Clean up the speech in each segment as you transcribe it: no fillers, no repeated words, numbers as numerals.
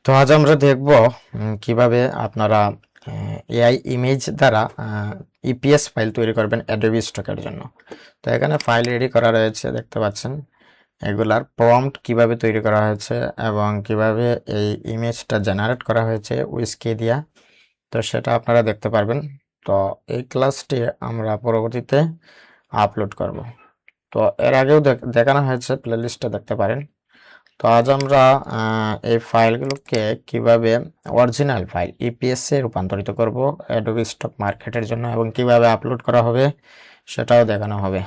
তো আজ আমরা দেখব কিভাবে আপনারা এআই ইমেজ দ্বারা ইপিএস ফাইল তৈরি করবেন অ্যাডোবি স্টকের জন্য। তো এখানে ফাইল রেডি করা রয়েছে, দেখতে পাচ্ছেন। এগুলার প্রম্পট কিভাবে তৈরি করা হয়েছে এবং কিভাবে এই ইমেজটা জেনারেট করা হয়েছে উইসকি দিয়া, তো সেটা আপনারা দেখতে পারবেন। তো এই ক্লাসটি আমরা পরবর্তীতে আপলোড করব। তো এর আগেও দেখানো হয়েছে, প্লেলিস্টটা দেখতে পারেন। তো আজ আমরা এই ফাইলগুলোকে কিভাবে অরিজিনাল ফাইল ইপিএসে রূপান্তরিত করব অ্যাডোবি স্টক মার্কেটের জন্য এবং কিভাবে আপলোড করা হবে সেটাও দেখানো হবে।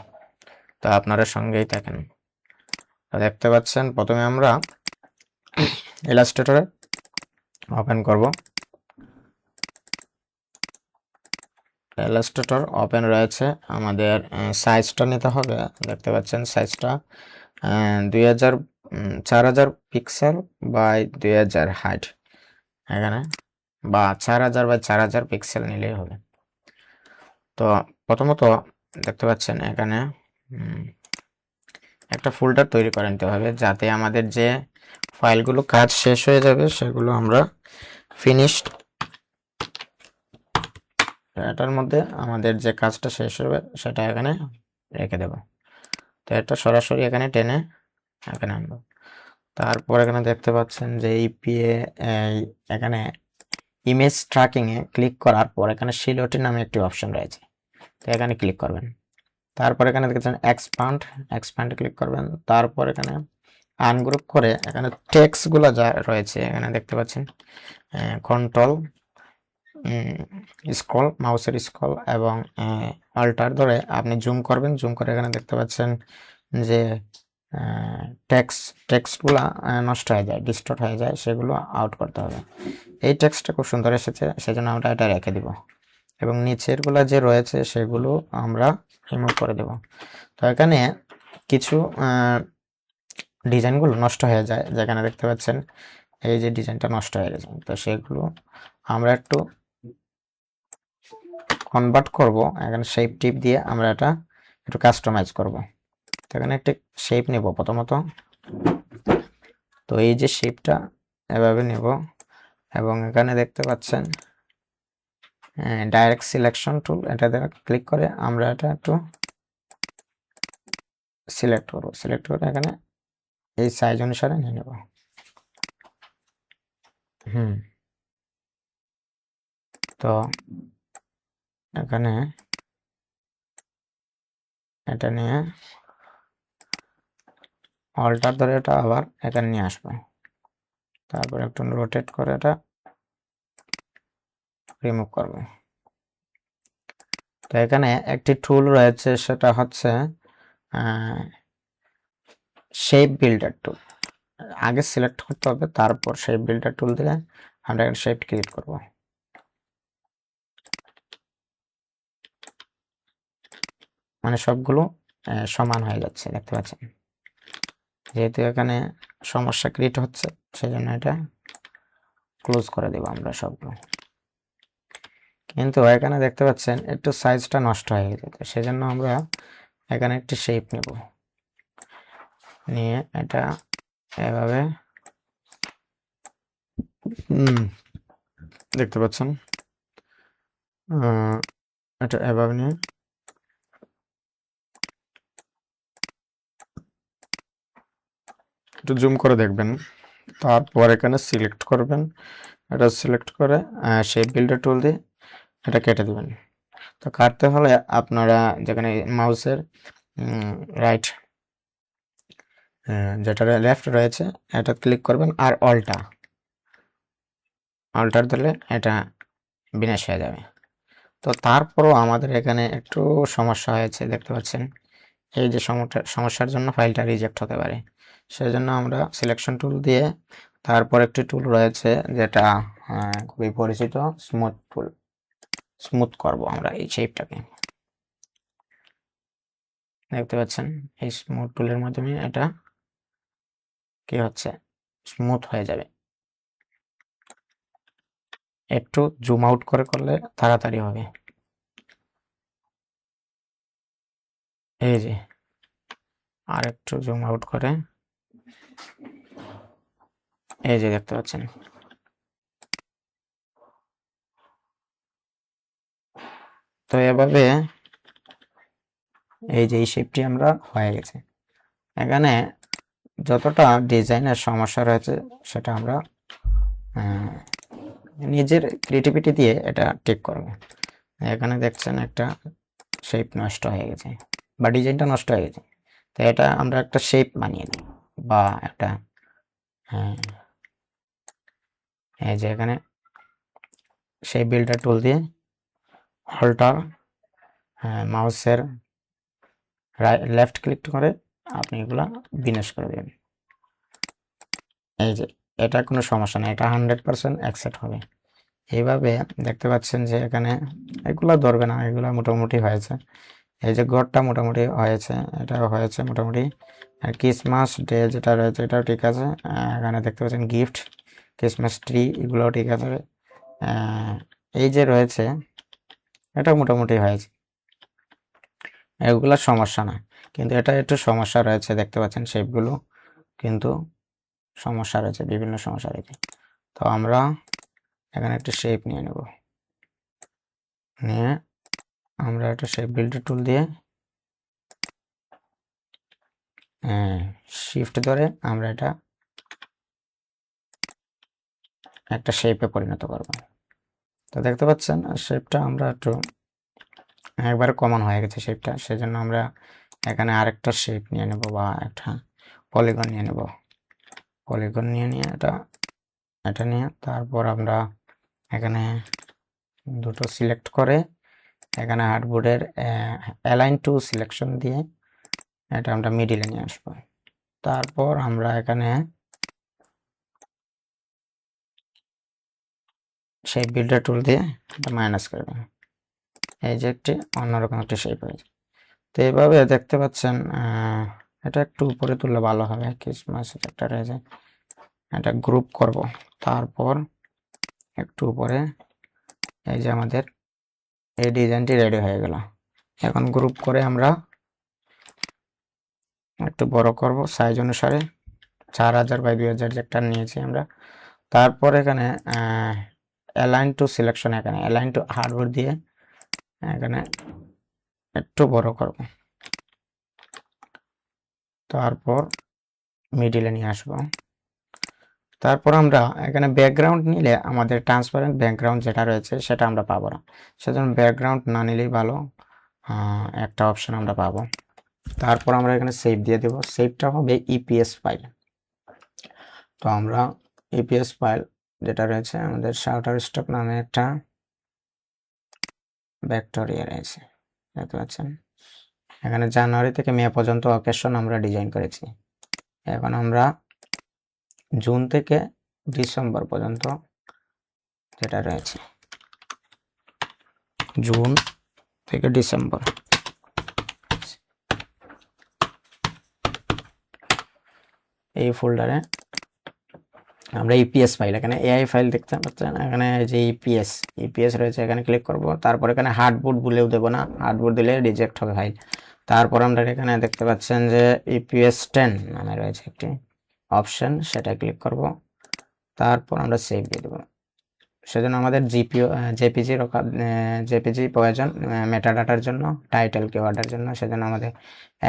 তো আপনারা সঙ্গেই থাকেন। দেখতে পাচ্ছেন, প্রথমে আমরা ইলাস্ট্রেটরে ওপেন করব। ইলাস্ট্রেটর ওপেন রয়েছে, আমাদের সাইজটা নিতে হবে। দেখতে পাচ্ছেন সাইজটা 4000 পিক্সেল বাই 2000 হাইট এখানে, বা 4000 বাই 4000 পিক্সেল নিলেই হবে। তো প্রথমত দেখতে পাচ্ছেন এখানে একটা ফোল্ডার তৈরি করে নিতে হবে, যাতে আমাদের যে ফাইলগুলো কাজ শেষ হয়ে যাবে সেগুলো আমরা ফিনিশড, এটার মধ্যে আমাদের যে কাজটা শেষ হবে সেটা এখানে রেখে দেব। তো এটা সরাসরি এখানে টেনে এখানে আনবো। তারপর এখানে দেখতে পাচ্ছেন যে ইপিএ এখানে ইমেজ ট্র্যাকিংয়ে ক্লিক করার পর এখানে শিলটি নামে একটি অপশন রয়েছে, তো এখানে ক্লিক করবেন। তারপর এখানে দেখছেন এক্সপ্যান্ড ক্লিক করবেন। তারপর এখানে আনগ্রুপ করে এখানে টেক্সটগুলো যা রয়েছে এখানে দেখতে পাচ্ছেন, কন্ট্রোল স্ক্রল, মাউসের স্ক্রল এবং অল্টার ধরে আপনি জুম করবেন। জুম করে এখানে দেখতে পাচ্ছেন যে টেক্সটগুলো নষ্ট হয়ে যায়, ডিস্টর্ট হয়ে যায়, সেগুলো আউট করতে হবে। এই টেক্সটটা খুব সুন্দর এসেছে, সেজন্য আমরা এটা রেখে দিব এবং নিচেরগুলো যে রয়েছে সেগুলো আমরা রিমুভ করে দেব। তো এখানে কিছু ডিজাইনগুলো নষ্ট হয়ে যায়, যেখানে দেখতে পাচ্ছেন এই যে ডিজাইনটা নষ্ট হয়ে গেছে, তো সেগুলো আমরা একটু কনভার্ট করব। এখানে শেপ টিপ দিয়ে আমরা এটা একটু কাস্টমাইজ করব। তো এখানে একটি শেপ নেব প্রথমত। তো এই যে শেপটা এভাবে নেব এবং এখানে দেখতে পাচ্ছেন ডাইরেক্ট সিলেকশন টুল, এটা দ্বারা ক্লিক করে আমরা এটা একটু সিলেক্ট করব। সিলেক্ট করে এখানে এই সাইজ অনুসারে নিয়ে নেব। তো এখানে এটা নিয়ে অল্টার ধরে এটা আবার এখানে নিয়ে আসবো। তারপর একটু রোটেট করে এটা রিমুভ করব। তো এখানে একটি টুল রয়েছে, সেটা হচ্ছে শেপ বিল্ডার টুল। আগে সিলেক্ট করতে হবে, তারপর শেপ বিল্ডার টুল দিলে আমরা এখানে শেপ ক্রিয়েট করব। মানে সবগুলো সমান হয়ে যাচ্ছে, দেখতে পাচ্ছেন। যেহেতু এখানে সমস্যা ক্রিয়েট হচ্ছে, সেজন্য এটা ক্লোজ করে দেব আমরা সবগুলো। কিন্তু এখানে দেখতে পাচ্ছেন একটু সাইজটা নষ্ট হয়ে গেছে, তো সেজন্য আমরা এখানে একটি শেপ নেব, নিয়ে এটা এভাবে দেখতে পাচ্ছেন, এটা এভাবে নিয়ে একটু জুম করে দেখবেন। তারপর এখানে সিলেক্ট করবেন, এটা সিলেক্ট করে শেপ বিল্ডার টুল দিয়ে এটা কেটে দেবেন। তো কাটতে হলে আপনারা যেখানে মাউসের রাইট যেটা লেফট রয়েছে এটা ক্লিক করবেন, আর অল্টার দিলে এটা বিনাশ হয়ে যাবে। তো তারপরও আমাদের এখানে একটু সমস্যা হয়েছে, দেখতে পাচ্ছেন। এই যে সমস্যার জন্য ফাইলটা রিজেক্ট হতে পারে, সেজন্য আমরা সিলেকশন টুল দিয়ে, তারপর একটি টুল রয়েছে যেটা খুবই পরিচিত, স্মুথ টুল। স্মুথ করব আমরা এই শেপটাকে, দেখতে পাচ্ছেন। এই স্মুথ টুলের মাধ্যমে এটা কি হচ্ছে, স্মুথ হয়ে যাবে। একটু জুম আউট করে করলে তাড়াতাড়ি হবে। এই যে আর একটু জুম আউট করে, এই যে দেখতে পাচ্ছেন তো এভাবে এই যে এই শেপটি আমরা হয়ে গেছে। এখানে যতটা ডিজাইনের সমস্যা রয়েছে সেটা আমরা নিজের ক্রিয়েটিভিটি দিয়ে এটা ঠিক করব। এখানে দেখছেন একটা শেপ নষ্ট হয়ে গেছে বা ডিজাইনটা নষ্ট হয়ে গেছে, তো এটা আমরা একটা শেপ বানিয়ে দিই বা একটা এই যে এখানে শেপ বিল্ডার টুল দিয়ে হল্টার মাউসের লেফট ক্লিক করে আপনি এগুলা বিনাশ করে দেবেন। এই যে এটা কোনো সমস্যা নেই, এটা 100% অ্যাকসেপ্ট হবে। এইভাবে দেখতে পাচ্ছেন যে এখানে এগুলা ধরবে না, এগুলা মোটামুটি হয়েছে। এই যে ঘরটা মোটামুটি হয়েছে, এটাও হয়েছে মোটামুটি। আর ক্রিসমাস ডে যেটা রয়েছে এটাও ঠিক আছে। এখানে দেখতে পাচ্ছেন গিফট, ক্রিসমাস ট্রি, এগুলোও ঠিক আছে। এই যে রয়েছে এটা মোটামুটি হয়েছে, এগুলা সমস্যা না। কিন্তু এটা একটু সমস্যা রয়েছে, দেখতে পাচ্ছেন শেপগুলো কিন্তু সমস্যা রয়েছে, বিভিন্ন সমস্যা রয়েছে। তো আমরা এখানে একটা শেপ নিয়ে নেব, নিয়ে আমরা একটা শেপ বিল্ডার টুল দিয়ে শিফট ধরে আমরা এটা একটা শেপে পরিণত করব। তো দেখতে পাচ্ছেন শেপটা আমরা একটু একবারে কমন হয়ে গেছে শেপটা, সেজন্য আমরা এখানে আরেকটা শেপ নিয়ে নেব বা একটা পলিগন নিয়ে নেব। পলিগন নিয়ে এটা নিয়ে তারপর আমরা এখানে দুটো সিলেক্ট করে এখানে হার্ডবোর্ডের অ্যালাইন টু সিলেকশন দিয়ে এটা আমরা মিডিলে নিয়ে আসবো। তারপর আমরা এখানে সেই বিল্ডার টুল দিয়ে এটা মাইনাস করে দেবো। এই যে একটি অন্যরকম একটা শেপ হয়েছে। তো এইভাবে দেখতে পাচ্ছেন এটা একটু উপরে তুললে ভালো হবে। ক্রিসমাস একটা রয়েছে, এটা গ্রুপ করব। তারপর একটু উপরে এই যে আমাদের এই ডিজাইনটি রেডি হয়ে গেল। এখন গ্রুপ করে আমরা একটু বড় করব সাইজ অনুসারে, 4000 বাই 2000 যেটা নিয়েছি আমরা। তারপর এখানে অ্যালাইন টু সিলেকশন, এখানে অ্যালাইন টু হার্ডবোর্ড দিয়ে এখানে একটু বড় করব। তারপর মিডিলে নিয়ে আসবো। তারপর আমরা এখানে ব্যাকগ্রাউন্ড নিলে আমাদের ট্রান্সপারেন্ট ব্যাকগ্রাউন্ড যেটা রয়েছে সেটা আমরা পাবো না, সেজন্য ব্যাকগ্রাউন্ড না নিলেই ভালো, একটা অপশন আমরা পাবো। তারপর আমরা এখানে সেভ দিয়ে দেব, সেভটা হবে ইপিএস ফাইল। তো আমরা ইপিএস ফাইল যেটা রয়েছে আমাদের শাটার স্টক নামে একটা ভেক্টরিয়া রয়েছে, দেখতে পাচ্ছেন। এখানে জানুয়ারি থেকে মে পর্যন্ত অকেশন আমরা ডিজাইন করেছি। এখন আমরা জুন থেকে ডিসেম্বর পর্যন্ত যেটা রয়েছে, জুন থেকে ডিসেম্বর, এই ফোল্ডারে আমরা ইপিএস ফাইল, এখানে এআই ফাইল দেখতে পাচ্ছেন। এখানে যে ইপিএস রয়েছে এখানে ক্লিক করব। তারপর এখানে হার্ডবোর্ড বলেও দেবো না, হার্ডবোর্ড দিলে রিজেক্ট হবে ফাইল। তারপর আমরা এখানে দেখতে পাচ্ছেন যে ইপিএস 10 নামে রয়েছে একটি অপশন, সেটা ক্লিক করব। তারপর আমরা সেভ দিয়ে দেবো। সেজন্য আমাদের জেপিজি প্রয়োজন মেটাডাটার জন্য, টাইটেল কিওয়ার্ডের জন্য। সেজন্য আমাদের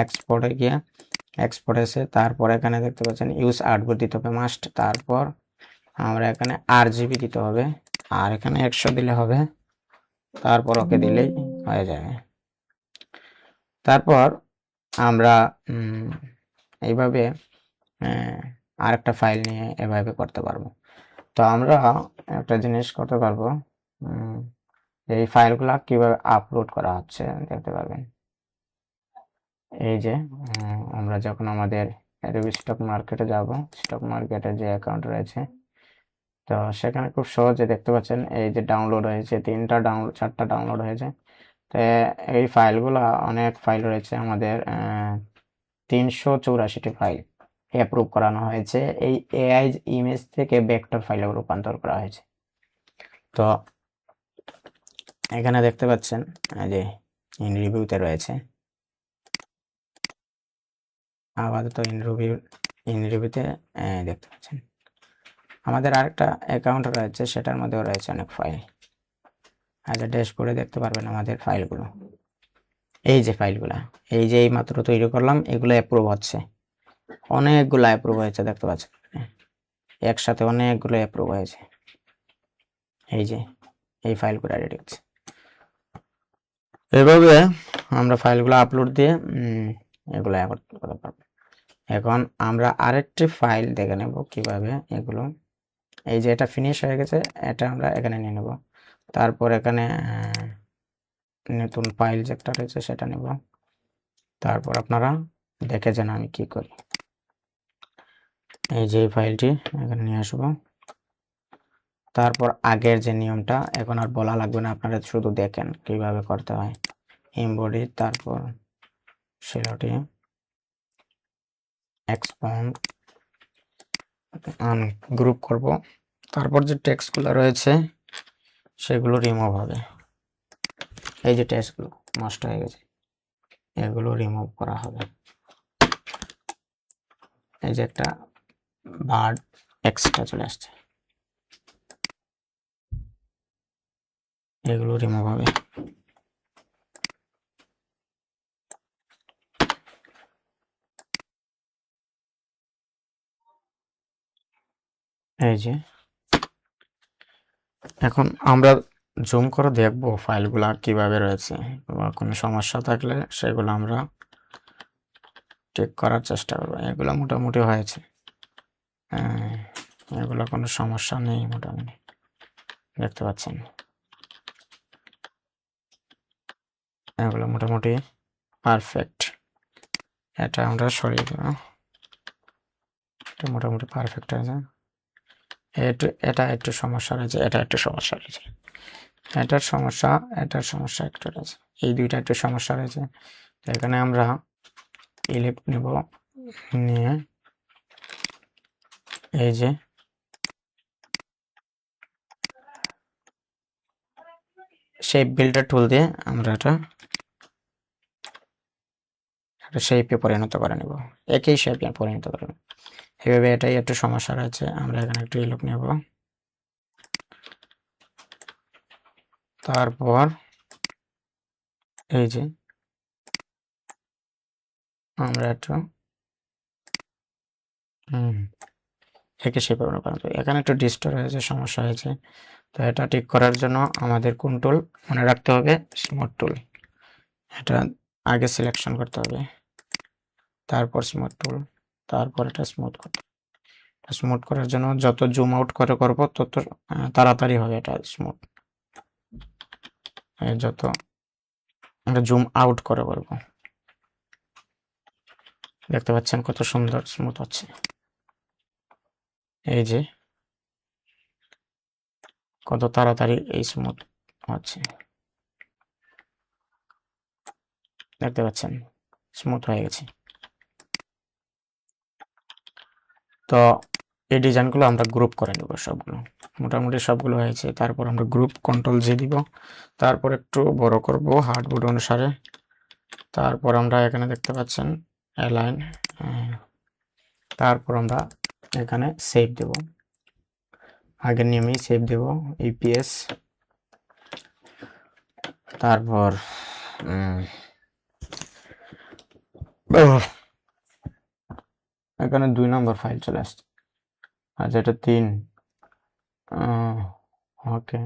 এক্সপোর্টে গিয়ে এক্সপোর্ট এসে তারপর এখানে দেখতে পাচ্ছেন ইউজ আর্টবোর্ড দিতে হবে মাস্ট। তারপর আমরা এখানে RGB দিতে হবে, আর এখানে 100 দিলে হবে। তারপর ওকে দিলেই হয়ে যাবে। তারপর আমরা এইভাবে আরেকটা ফাইল নিয়ে এভাবে করতে পারবো। তো আমরা একটা জিনিস করতে পারবো, এই ফাইলগুলা কিভাবে আপলোড করা হচ্ছে দেখতে পারবেন। এই যে আমরা যখন আমাদের অ্যাডোবি স্টক মার্কেটে যাব, স্টক মার্কেটের যে অ্যাকাউন্ট রয়েছে, তো সেখানে খুব সহজে দেখতে পাচ্ছেন এই যে ডাউনলোড হয়েছে, 4টা ডাউনলোড হয়েছে। তো এই ফাইলগুলো অনেক ফাইল রয়েছে আমাদের, 384টি ফাইল অ্যাপ্রুভ করানো হয়েছে, এই এআই ইমেজ থেকে ভেক্টর ফাইলে রূপান্তর করা হয়েছে। তো এখানে দেখতে পাচ্ছেন যে ইন রিভিউতে রয়েছে, আপাতত ইন রিভিউতে দেখতে পাচ্ছেন। আমাদের আরেকটা অ্যাকাউন্ট রয়েছে, সেটার মধ্যেও রয়েছে অনেক ফাইল। আচ্ছা, ড্যাশবোর্ডে দেখতে পারবেন আমাদের ফাইলগুলো, এই যে ফাইলগুলা, এই যে এই মাত্র তৈরি করলাম, এগুলো অ্যাপ্রুভ হচ্ছে, অনেকগুলো অ্যাপ্রুভ হয়েছে দেখতে পাচ্ছেন, একসাথে অনেকগুলো অ্যাপ্রুভ হয়েছে। এই যে এই ফাইলগুলো রেডি হচ্ছে। এভাবে আমরা ফাইলগুলো আপলোড দিয়ে এগুলো করতে পারবো। এখন আমরা আরেকটি ফাইল দেখে নেব কিভাবে এগুলো, এই যে এটা ফিনিশ হয়ে গেছে, এটা আমরা এখানে নিয়ে নেব। তারপর এখানে নতুন ফাইল যে একটা রয়েছে সেটা নেব। তারপর আপনারা দেখে যান আমি কি করি। এই যে ফাইলটি এখানে নিয়ে আসবো। তারপর আগের যে নিয়মটা এখন আর বলা লাগবে না, আপনারা শুধু দেখেন কিভাবে করতে হয়। এমবডি, তারপর সেলোটি এক্সপন্ড গ্রুপ করব। তারপর যে টেক্সটগুলো রয়েছে সেগুলো রিমুভ হবে। এই যে টেক্সটগুলো নষ্ট হয়ে গেছে, এগুলো রিমুভ করা হবে। এই যে একটা বার্ড এক্সট্রা চলে আসছে, এগুলো রিমুভ হবে। এই যে এখন আমরা জুম করে দেখব ফাইলগুলা কিভাবে রয়েছে, বা কোনো সমস্যা থাকলে সেগুলো আমরা চেক করার চেষ্টা করবো। এগুলো মোটামুটি হয়েছে, এগুলো কোনো সমস্যা নেই, মোটামুটি দেখতে পাচ্ছেন এগুলো মোটামুটি পারফেক্ট। এটা আমরা সরিয়ে দেব, এটা মোটামুটি পারফেক্ট হয়েছে। এটা একটু সমস্যা রয়েছে, এটা একটু সমস্যা রয়েছে, এটার সমস্যা একটু রয়েছে, এই দুইটা একটু সমস্যা রয়েছে। তো এখানে আমরা ইলিপ নেব, নিয়ে এই যে শেপ বিল্ডার টুল দিয়ে আমরা এটা শেপে পরিণত করে নেব, একই শেপে পরিণত করে নেব। এইভাবে এটাই একটু সমস্যা রয়েছে, আমরা এখানে একটু ইলিপ নেব। তারপর এই যে আমরা একটু একই শেপে পরিণত, এখানে একটু ডিস্টার্ব হয়েছে, সমস্যা হয়েছে। তো এটা ঠিক করার জন্য আমাদের কোন টুল মনে রাখতে হবে? স্মুথ টুল। এটা আগে সিলেকশন করতে হবে, তারপর স্মুথ টুল, তারপর এটা স্মুথ করতে। স্মুথ করার জন্য যত জুম আউট করে করব তত তাড়াতাড়ি হবে এটা স্মুথ। যত আমরা জুম আউট করে করব, দেখতে পাচ্ছেন কত সুন্দর স্মুথ হচ্ছে। এই যে কত তাড়াতাড়ি এই স্মুথ হচ্ছে, দেখতে পাচ্ছেন স্মুথ হয়ে গেছে। তো এই ডিজাইনগুলো আমরা গ্রুপ করে নেব সবগুলো, মোটামুটি সবগুলো হয়েছে। তারপর আমরা গ্রুপ কন্ট্রোল জি দিব, তারপর একটু বড় করব হার্ডবোর্ড অনুসারে। তারপর আমরা এখানে দেখতে পাচ্ছেন অ্যালাইন, তারপর আমরা এখানে সেভ দেব, আগের নিয়মেই সেভ দেব ইপিএস। তারপর এখানে 2 নম্বর ফাইল চলে আসছে, আচ্ছা এটা 3, ওকে।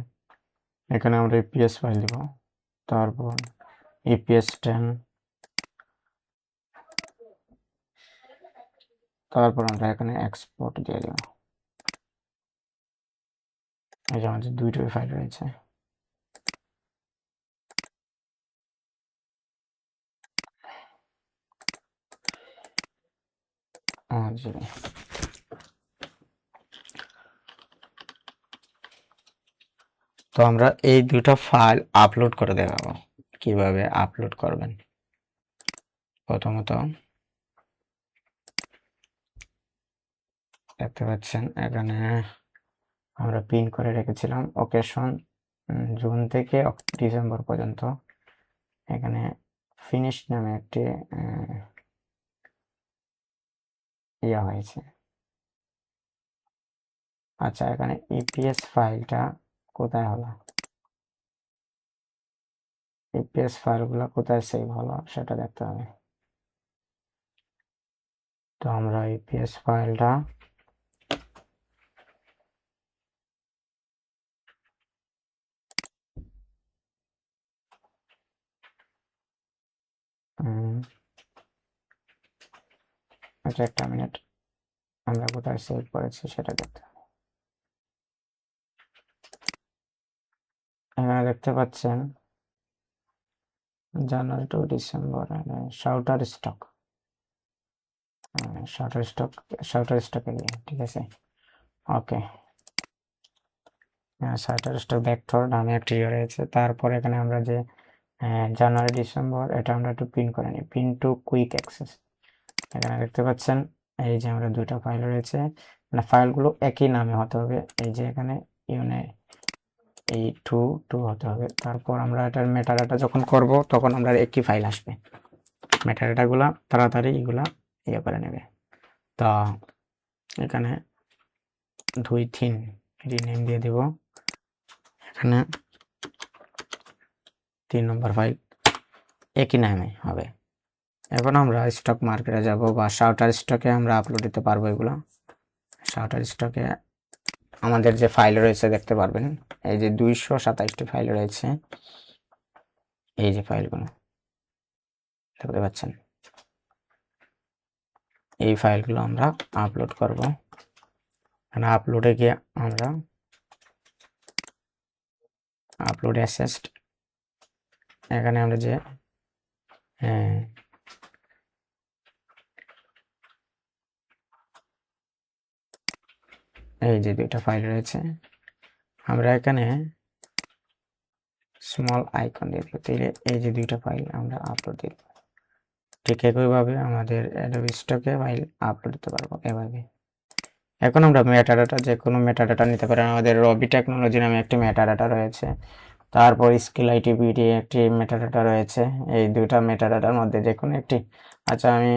এখানে আমরা ইপিএস ফাইল দেব, তারপর ইপিএস 10, তারপর আমরা এখানে এক্সপোর্ট দিয়ে দেব। এই যে আমাদের 2টি ফাইল রয়েছে। জি, তো আমরা এই 2টা ফাইল আপলোড করে দেখাবো কিভাবে আপলোড করবেন। প্রথমত দেখতে পাচ্ছেন এখানে আমরা পিন করে রেখেছিলাম ওকেশন জুন থেকে ডিসেম্বর পর্যন্ত। এখানে ফিনিশ নামে একটি ইয়া হয়েছে। আচ্ছা, এখানে ইপিএস ফাইলটা কোথায় হলো? ইপিএস ফাইলগুলো কোথায় সেভ হলো সেটা দেখতে হবে। তো আমরা ইপিএস ফাইলটা আচ্ছা, একটা মিনিট, আমরা কোথায় সেভ করেছি সেটা দেখতে হবে। এখানে দেখতে পাচ্ছেন জানুয়ারি টু ডিসেম্বর শাউটার স্টক, শাউটার স্টক এরিয়া, ঠিক আছে। ওকে, শাউটার স্টক ভেক্টর নামে একটি ইয়ে রয়েছে। তারপর এখানে আমরা যে জানুয়ারি ডিসেম্বর এটা আমরা একটু পিন করে নিই, পিন টু কুইক অ্যাক্সেস। এখানে দেখতে পাচ্ছেন এই যে আমরা দুইটা ফাইল রয়েছে, মানে ফাইলগুলো একই নামে হতে হবে। এই যে এখানে এই টু হতে হবে। তারপর আমরা এটার মেটাডাটা যখন করব তখন আমরা একই ফাইল আসবে, মেটাডাটাগুলা তাড়াতাড়ি এগুলা ইয়ে করে নেবে। তো এখানে 2-3 রিনেম দিয়ে দেব, এখানে 3 নম্বর ফাইল একই নামে হবে। এখন আমরা স্টক মার্কেটে যাব বা শাউটার স্টকে আমরা আপলোড দিতে পারবো। এগুলো শাউটার স্টকে আমাদের যে ফাইল রয়েছে দেখতে পারবেন, এই যে 227টি ফাইল রয়েছে, এই যে ফাইলগুলো দেখতে পাচ্ছেন, এই ফাইলগুলো আমরা আপলোড করব। এখানে আপলোডে গিয়ে আমরা আপলোড অ্যাসেস্ট, এখানে আমরা যে এই যে দুইটা ফাইল রয়েছে, আমরা এখানে স্মল আইকন দিয়ে দেব, তাহলে এই যে দুইটা ফাইল আমরা আপলোড দিব। ঠিক একইভাবে আমাদের অ্যাডোবি স্টকে ফাইল আপলোড দিতে পারবো এভাবে। এখন আমরা মেটাডাটা, যে কোনো মেটাডাটা নিতে পারেন। আমাদের রবি টেকনোলজি নামে একটি মেটাডাটা রয়েছে, তারপর স্কিল আইটিবিডি একটি মেটাডাটা রয়েছে। এই দুইটা মেটাডাটার মধ্যে যে কোনো একটি, আচ্ছা আমি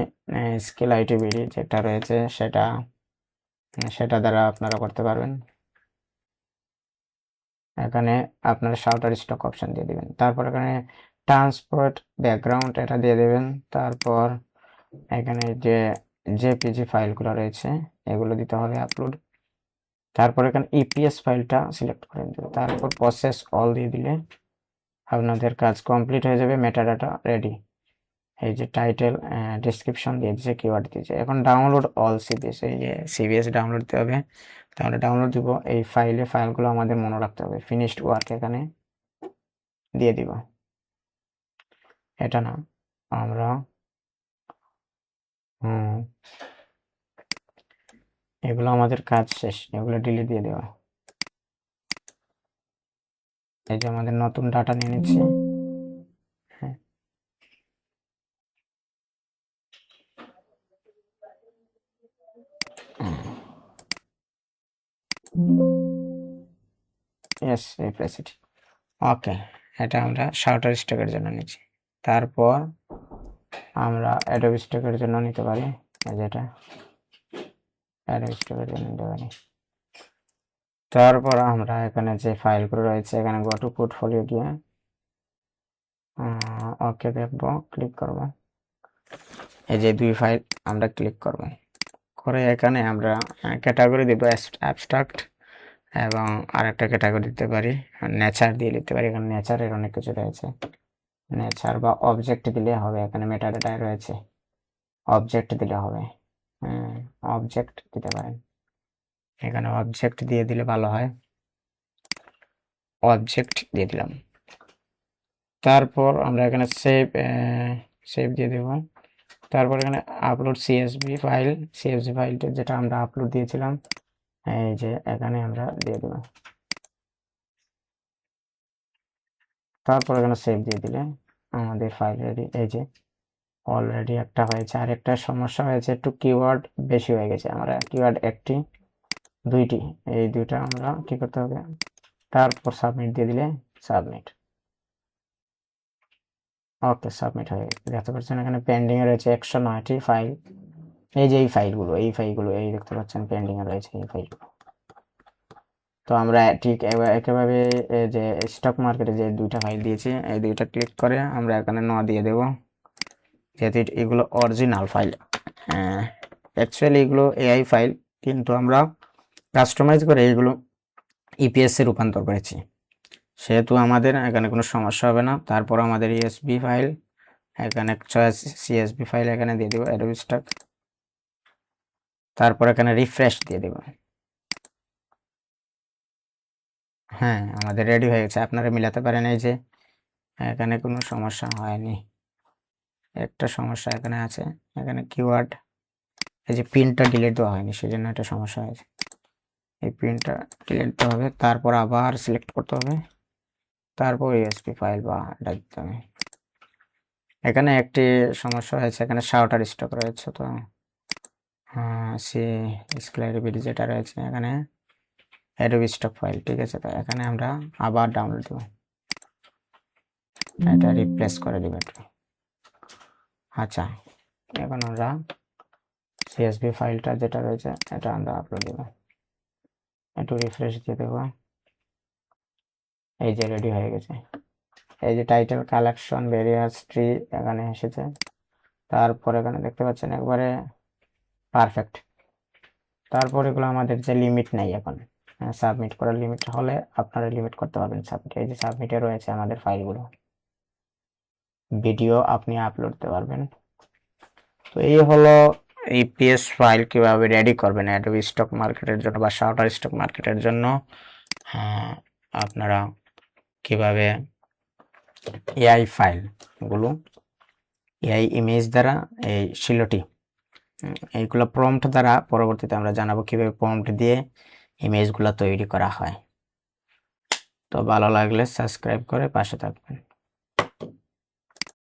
স্কিল আইটিবিডি যেটা রয়েছে সেটা দ্বারা আপনারা করতে পারবেন। এখানে আপনারা শাউটার স্টক অপশন দিয়ে দিবেন, তারপর এখানে ট্রান্সপোর্ট ব্যাকগ্রাউন্ড এটা দিয়ে দেবেন। তারপর এখানে যে জেপিজি ফাইলগুলো রয়েছে এগুলো দিতে হবে আপলোড। তারপর এখানে ইপিএস ফাইলটা সিলেক্ট করে দেবে, তারপর প্রসেস অল দিয়ে দিলে আপনাদের কাজ কমপ্লিট হয়ে যাবে, মেটাডাটা রেডি। এই যে টাইটেল ডেসক্রিপশন দিয়ে দিয়েছে, কিওয়ার্ড দিয়েছে। এখন ডাউনলোড অল সিবিএস, এই যে সিবিএস ডাউনলোড দিতে হবে, তাহলে ডাউনলোড দিব। এই ফাইলগুলো আমাদের মনে রাখতে হবে, ফিনিশড ওয়ার্ক এখানে দিয়ে দিব। এটা না, আমরা এগুলো আমাদের কাজ শেষ, এগুলো ডিলিট দিয়ে দেওয়া। এই যে আমাদের নতুন ডাটা নিয়ে নিচ্ছি, হ্যাঁ ইয়েস, রিপ্লেস ইট। ওকে, এটা আমরা শাউটার স্টকের জন্য নিচ্ছি। তারপর আমরা অ্যাডোবি স্টকের জন্য নিতে পারি, যেটা অ্যাডোবি স্টকের জন্য নিতে পারি। তারপর আমরা এখানে যে ফাইলগুলো রয়েছে এখানে গো টু পোর্টফোলিও দিয়ে ওকে দেখবো, ক্লিক করব। এই যে দুই ফাইল আমরা ক্লিক করব, করে এখানে আমরা ক্যাটাগরি দেব অ্যাবস্ট্রাক্ট, এবং আরেকটা ক্যাটাগরি দিতে পারি নেচার দিয়ে দিতে পারি। এখানে নেচারের অনেক কিছু রয়েছে, নেচার বা অবজেক্ট দিলে হবে। এখানে মেটাডাটায় রয়েছে, অবজেক্ট দিলে হবে, অবজেক্ট দিতে পারেন। এখানে অবজেক্ট দিয়ে দিলে ভালো হয়, অবজেক্ট দিয়ে দিলাম। তারপর আমরা এখানে সেভ দিয়ে দেব। তারপর এখানে আপলোড সিএসভি ফাইলটা যেটা আমরা আপলোড দিয়েছিলাম, এই যে এখানে আমরা দিয়ে দেব। তারপর এখানে সেভ দিয়ে দিলে আমাদের ফাইল রেডি। এই যে অলরেডি একটা হয়েছে, আর একটা সমস্যা হয়েছে, একটু কিওয়ার্ড বেশি হয়ে গেছে। আমরা কিওয়ার্ড একটি দুইটি, এই দুইটা আমরা কি করতে হবে, তারপর সাবমিট দিয়ে দিলে সাবমিট। ওকে, সাবমিট হয়ে গেছে। দেখতে পাচ্ছেন এখানে পেন্ডিং এ রয়েছে 109টি ফাইল। এই যে এই ফাইলগুলো এই দেখতে পাচ্ছেন পেন্ডিং এ রয়েছে এই ফাইলগুলো। তো আমরা ঠিক একেভাবে এই যে স্টক মার্কেটে যে দুইটা ফাইল দিয়েছি এই দুইটা ক্লিক করে আমরা এখানে ন দিয়ে দেব, যেহেতু এগুলো অরিজিনাল ফাইল। অ্যাকচুয়ালি এগুলো এআই ফাইল, কিন্তু আমরা কাস্টমাইজ করে এগুলো ইপিএস এ রূপান্তর করেছি, সেহেতু আমাদের এখানে কোনো সমস্যা হবে না। তারপর আমাদের ইএসবি ফাইল এখানে, সিএসবি ফাইল এখানে দিয়ে দেবো অ্যাডোবি স্টক, তারপর এখানে রিফ্রেশ দিয়ে দেব। হ্যাঁ, আমাদের রেডি হয়ে গেছে। আপনারা মিলাতে পারেন, এই যে এখানে কোনো সমস্যা হয়নি, একটা সমস্যা এখানে আছে, এখানে কিওয়ার্ড এই যে প্রিন্টটা ডিলিট দেওয়া হয়নি, সেজন্য একটা সমস্যা হয়েছে। এই প্রিন্টটা ডিলিট দিতে হবে, তারপর আবার সিলেক্ট করতে হবে, তারপর ইএসপি ফাইল বা এটা দিতে হবে। এখানে একটি সমস্যা হয়েছে, এখানে শার্টার স্টক রয়েছে, তো সি স্ক্লাইরেবিলিটি যেটা রয়েছে এখানে অ্যাডোবি স্টক ফাইল, ঠিক আছে। তো এখানে আমরা আবার ডাউনলোড দেব, এটা রিপ্লেস করে দেব একটু। আচ্ছা, এখন আমরা সিএসভি ফাইলটা যেটা রয়েছে এটা আমরা আপলোড দেব, একটু রিফ্রেশ দিয়ে দেবো। এই যে রেডি হয়ে গেছে, এই যে টাইটেল কালেকশন ভেরিয়াস ট্রি এখানে এসেছে, তারপর এখানে দেখতে পাচ্ছেন একবারে পারফেক্ট। তারপর এগুলো আমাদের যে লিমিট নেই এখন, সাবমিট করার লিমিট হলে আপনারা লিমিট করতে পারবেন সাবমিট। এই যে সাবমিটে রয়েছে আমাদের ফাইলগুলো, ভিডিও আপনি আপলোড দিতে পারবেন। তো এই হলো ইপিএস ফাইল কিভাবে রেডি করবেন অ্যাডোবি স্টক মার্কেটের জন্য বা শার্টার স্টক মার্কেটের জন্য। আপনারা কিভাবে এআই ফাইলগুলো এআই ইমেজ দ্বারা এই শিলটি এইগুলো প্রম্পট দ্বারা পরবর্তীতে আমরা জানাবো কিভাবে প্রম্পট দিয়ে ইমেজগুলো তৈরি করা হয়। তো ভালো লাগলে সাবস্ক্রাইব করে পাশে থাকবেন।